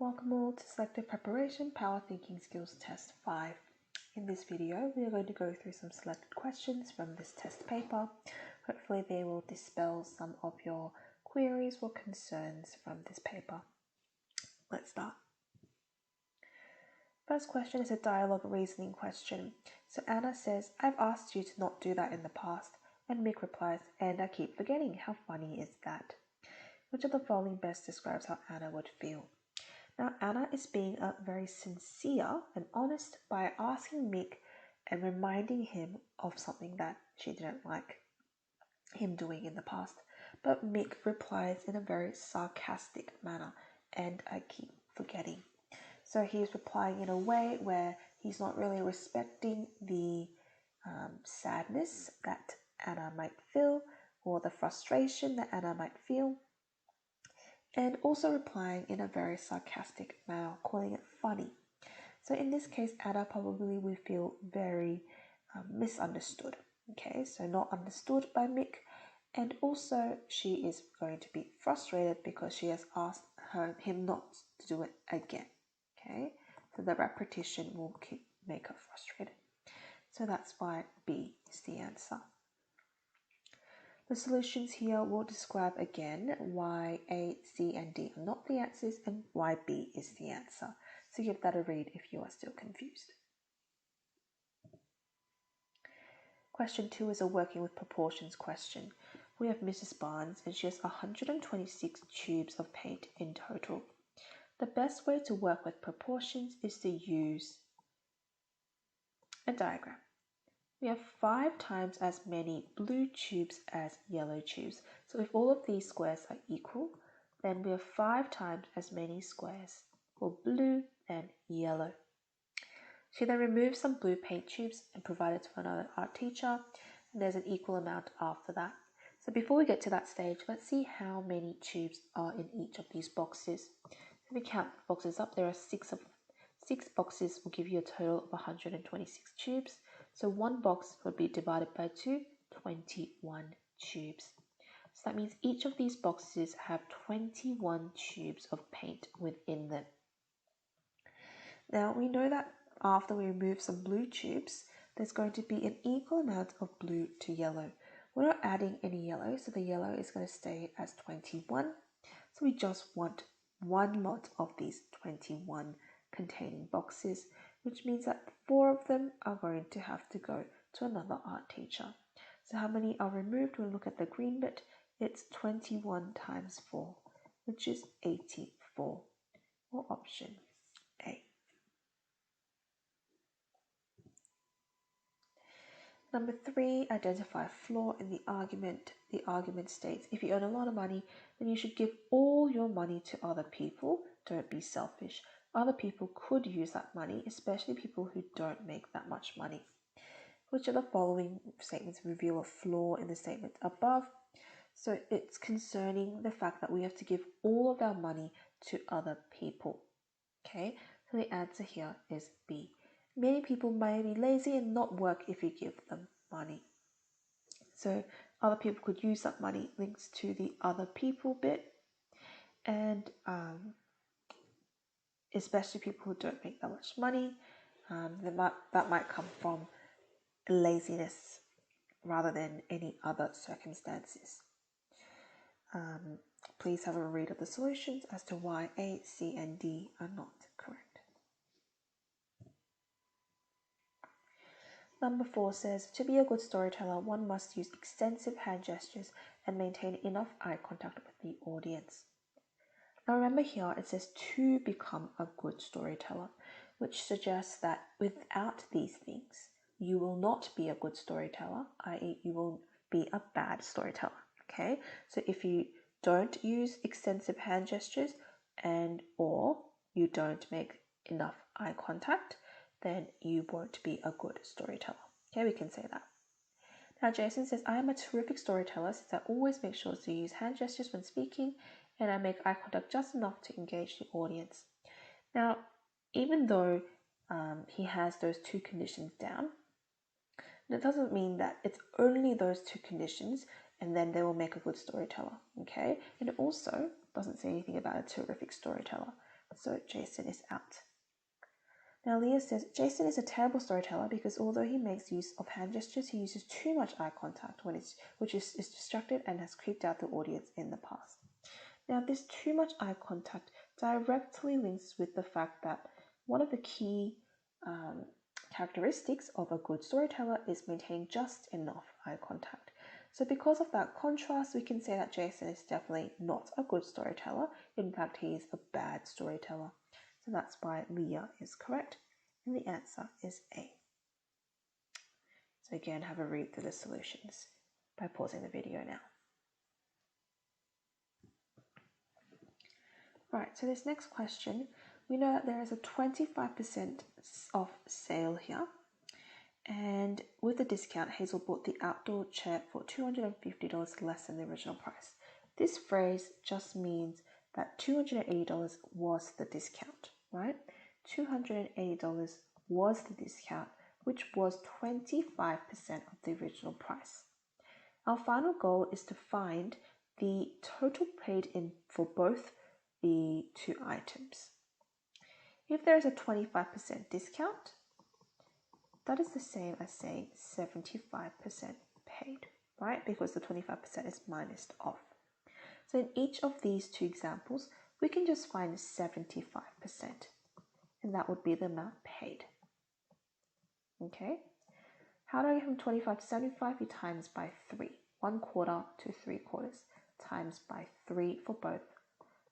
Welcome all to Selective Preparation Power Thinking Skills Test 5. In this video, we are going to go through some selected questions from this test paper. Hopefully they will dispel some of your queries or concerns from this paper. Let's start. First question is a dialogue reasoning question. So Anna says, I've asked you to not do that in the past. And Mick replies, and I keep forgetting. How funny is that? Which of the following best describes how Anna would feel? Now, Anna is being very sincere and honest by asking Mick and reminding him of something that she didn't like him doing in the past. But Mick replies in a very sarcastic manner, and I keep forgetting. So he's replying in a way where he's not really respecting the sadness that Anna might feel or the frustration that Anna might feel. And also replying in a very sarcastic manner, calling it funny. So in this case, Anna probably will feel very misunderstood. Okay, so not understood by Mick, and also she is going to be frustrated because she has asked him not to do it again. Okay, so the repetition will make her frustrated. So that's why B is the answer. The solutions here will describe again why A, C, and D are not the answers and why B is the answer. So give that a read if you are still confused. Question 2 is a working with proportions question. We have Mrs. Barnes and she has 126 tubes of paint in total. The best way to work with proportions is to use a diagram. We have 5 times as many blue tubes as yellow tubes. So if all of these squares are equal, then we have 5 times as many squares for blue and yellow. She then removes some blue paint tubes and provides it to another art teacher, and there's an equal amount after that. So before we get to that stage, let's see how many tubes are in each of these boxes. If we count the boxes up, there are 6 of them. 6 boxes will give you a total of 126 tubes. So one box would be divided by 2, 21 tubes. So that means each of these boxes have 21 tubes of paint within them. Now we know that after we remove some blue tubes, there's going to be an equal amount of blue to yellow. We're not adding any yellow, so the yellow is going to stay as 21. So we just want one lot of these 21 containing boxes, which means that 4 of them are going to have to go to another art teacher. So how many are removed? We'll look at the green bit. It's 21 times 4, which is 84, or option A. Number 3, identify a flaw in the argument. The argument states, if you earn a lot of money, then you should give all your money to other people. Don't be selfish. Other people could use that money, especially people who don't make that much money. Which of the following statements reveal a flaw in the statement above? So it's concerning the fact that we have to give all of our money to other people. Okay, so the answer here is B. Many people may be lazy and not work if you give them money. So other people could use that money, links to the other people bit, and especially people who don't make that much money, that might come from laziness rather than any other circumstances. Please have a read of the solutions as to why A, C, and D are not correct. Number 4 says, to be a good storyteller, one must use extensive hand gestures and maintain enough eye contact with the audience. Now remember here it says to become a good storyteller, which suggests that without these things, you will not be a good storyteller, i.e. you will be a bad storyteller. Okay, so if you don't use extensive hand gestures or you don't make enough eye contact, then you won't be a good storyteller. Okay, we can say that. Now Jason says, I am a terrific storyteller since I always make sure to use hand gestures when speaking and I make eye contact just enough to engage the audience. Now, even though he has those 2 conditions down, that doesn't mean that it's only those 2 conditions and then they will make a good storyteller, okay? And it also doesn't say anything about a terrific storyteller. So Jason is out. Now Leah says, Jason is a terrible storyteller because although he makes use of hand gestures, he uses too much eye contact which is distracted and has creeped out the audience in the past. Now this too much eye contact directly links with the fact that one of the key characteristics of a good storyteller is maintaining just enough eye contact. So because of that contrast, we can say that Jason is definitely not a good storyteller. In fact, he is a bad storyteller. So that's why Leah is correct, and the answer is A. So again, have a read through the solutions by pausing the video now. Right, so this next question, we know that there is a 25% off sale here, and with the discount, Hazel bought the outdoor chair for $250 less than the original price. This phrase just means that $280 was the discount, right? $280 was the discount, which was 25% of the original price. Our final goal is to find the total paid in for both the two items. If there is a 25% discount, that is the same as saying 75% paid, right? Because the 25% is minus off. So in each of these two examples, we can just find 75%, and that would be the amount paid. Okay? How do I get from 25 to 75? You times by 3. 1/4 to 3/4 times by 3 for both.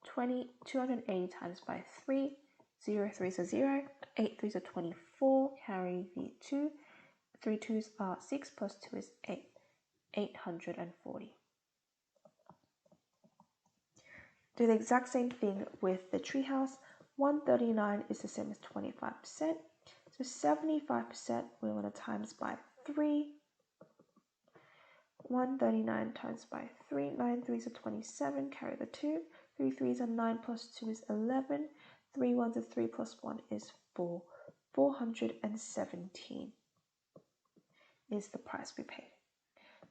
280 times by 3. 0 3s are 0. 8 3s are 24. Carry the 2. 3 2s are 6 plus 2 is 8. 840. Do the exact same thing with the treehouse. 139 is the same as 25%. So 75% we want to times by 3. 139 times by 3. 9 3s are 27. Carry the 2. 3 3s are 9 plus 2 is 11. 3 1s are 3 plus 1 is 4. 417 is the price we paid.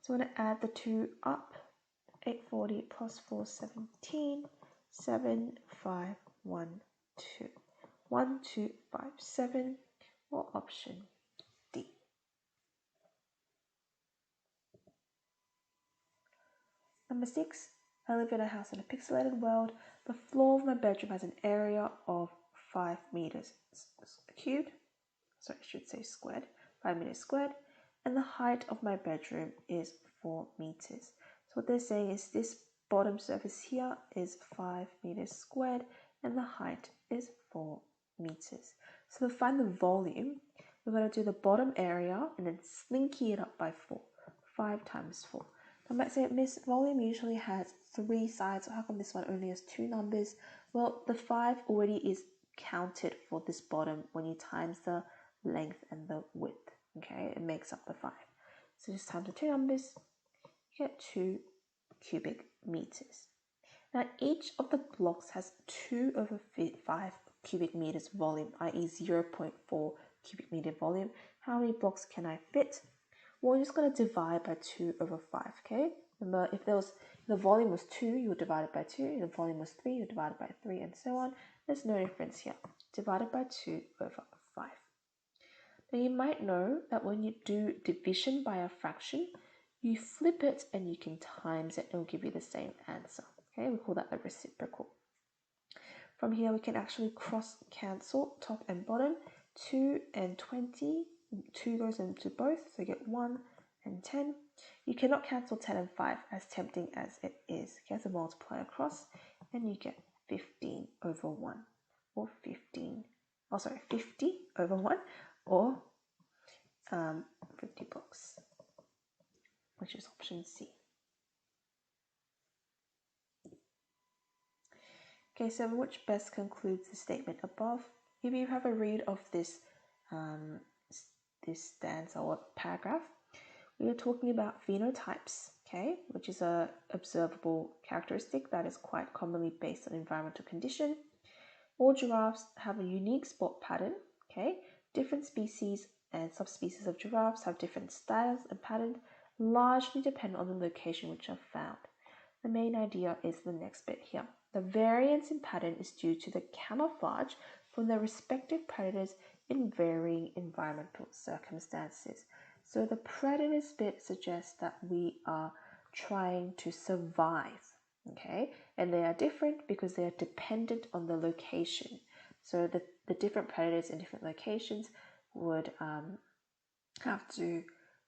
So we're going to add the 2 up. 840 plus 417, 7512. 1257 or option D. Number 6. I live in a house in a pixelated world. The floor of my bedroom has an area of 5 meters cubed. Sorry, I should say squared. 5 meters squared. And the height of my bedroom is 4 meters. So what they're saying is this bottom surface here is 5 meters squared and the height is 4 meters. So to find the volume, we're going to do the bottom area and then slinky it up by 4. 5 times 4. I might say, Miss, volume usually has 3 sides. So how come this one only has 2 numbers? Well, the 5 already is counted for this bottom when you times the length and the width. Okay, it makes up the 5. So just times the 2 numbers, you get 2 cubic meters. Now each of the blocks has 2 over 5 cubic meters volume, i.e. 0.4 cubic meter volume. How many blocks can I fit? Well, we're just going to divide by 2 over 5, okay? Remember, if the volume was 2, you would divide it by 2. If the volume was 3, you would divide it by 3, and so on. There's no difference here. Divided by 2 over 5. Now you might know that when you do division by a fraction, you flip it and you can times it. It will give you the same answer. Okay, we call that the reciprocal. From here, we can actually cross cancel top and bottom. 2 and 20. 2 goes into both, so you get 1 and 10. You cannot cancel 10 and 5, as tempting as it is. Okay, so multiply across, and you get 15 over 1, or 50 over 1, or 50 blocks, which is option C. Okay, so which best concludes the statement above? If you have a read of this stanza or paragraph, we are talking about phenotypes, okay, which is a observable characteristic that is quite commonly based on environmental condition. All giraffes have a unique spot pattern, okay. Different species and subspecies of giraffes have different styles and patterns, largely dependent on the location which are found. The main idea is the next bit here. The variance in pattern is due to the camouflage from the respective predators in varying environmental circumstances. So the predators bit suggests that we are trying to survive, okay? And they are different because they are dependent on the location. So the different predators in different locations would have to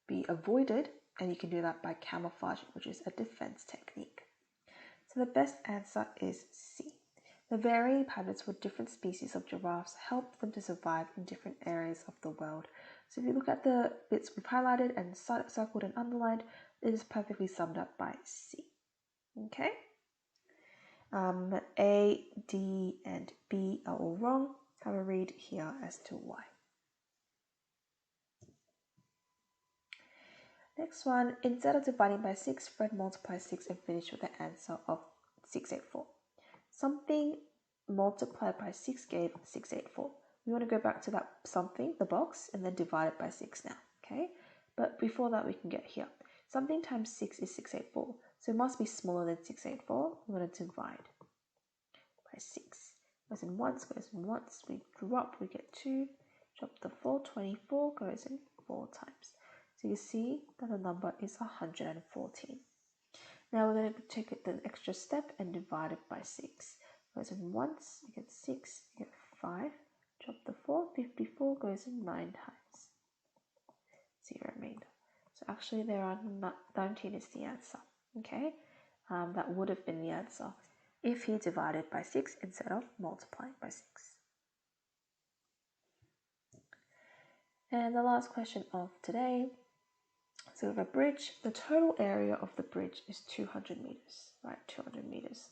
be avoided, and you can do that by camouflaging, which is a defense technique. So the best answer is C. The varying patterns for different species of giraffes help them to survive in different areas of the world. So if you look at the bits we've highlighted and circled and underlined, it is perfectly summed up by C. Okay? A, D, and B are all wrong. Have a read here as to why. Next one, instead of dividing by 6, Fred multiplies 6 and finish with the answer of 684. Something multiplied by 6 gave 684. We want to go back to that something, the box, and then divide it by 6 now, okay? But before that, we can get here. Something times 6 is 684, so it must be smaller than 684. We want to divide by 6. Goes in once, we drop, we get 2, drop the 4, 24, goes in 4 times. So you see that the number is 114. Now we're going to take it the extra step and divide it by 6. Goes in once, you get 6, you get 5. Drop the 4, 54 goes in 9 times. 0 remainder. So actually there are 19 is the answer. Okay, that would have been the answer if he divided by 6 instead of multiplying by 6. And the last question of today. So we have a bridge. The total area of the bridge is 200 meters, right? 200 meters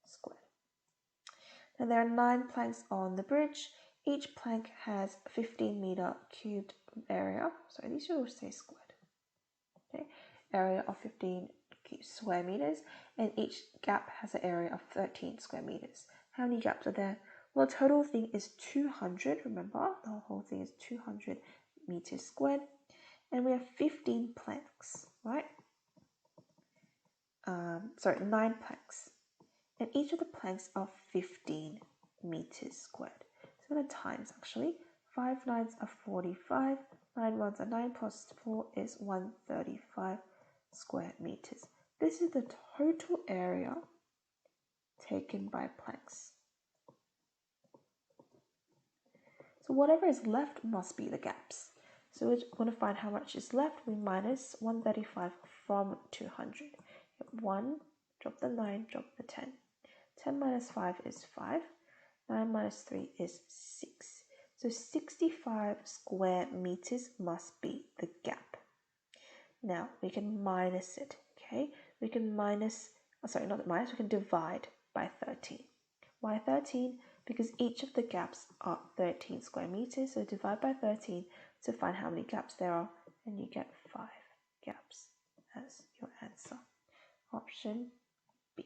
squared. Now there are 9 planks on the bridge. Each plank has 15 meter cubed area. So these should all say squared. Okay, area of 15 square meters, and each gap has an area of 13 square meters. How many gaps are there? Well, the total thing is 200. Remember, the whole thing is 200 meters squared. And we have 15 planks, right? 9 planks. And each of the planks are 15 meters squared. So I'm going to times actually. 5 nines are 45. 9 ones are 9 plus 4 is 135 square meters. This is the total area taken by planks. So whatever is left must be the gaps. So we're going to find how much is left. We minus 135 from 200. 1, drop the 9, drop the 10. 10 minus 5 is 5. 9 minus 3 is 6. So 65 square meters must be the gap. Now we can minus it, okay? We can we can divide by 13. Why 13? Because each of the gaps are 13 square meters. So divide by 13 to find how many gaps there are, and you get 5 gaps as your answer. Option B.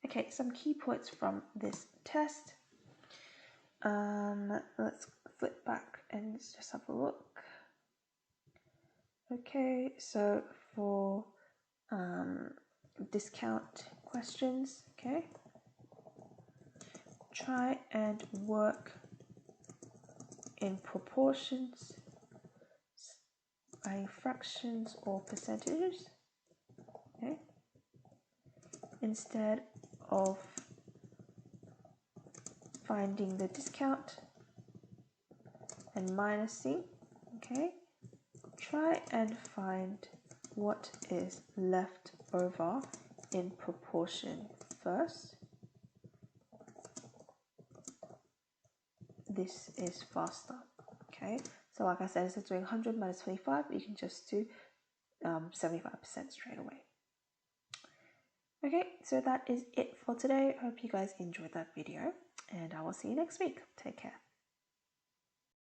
Okay, some key points from this test. Let's flip back and just have a look. Okay, so for discount questions, okay, try and work in proportions, by fractions or percentages, okay, instead of finding the discount and minusing, okay, try and find what is left over in proportion first. This is faster, okay? So like I said, instead of doing 100 minus 25, you can just do 75% straight away. Okay, so that is it for today. I hope you guys enjoyed that video, and I will see you next week. Take care.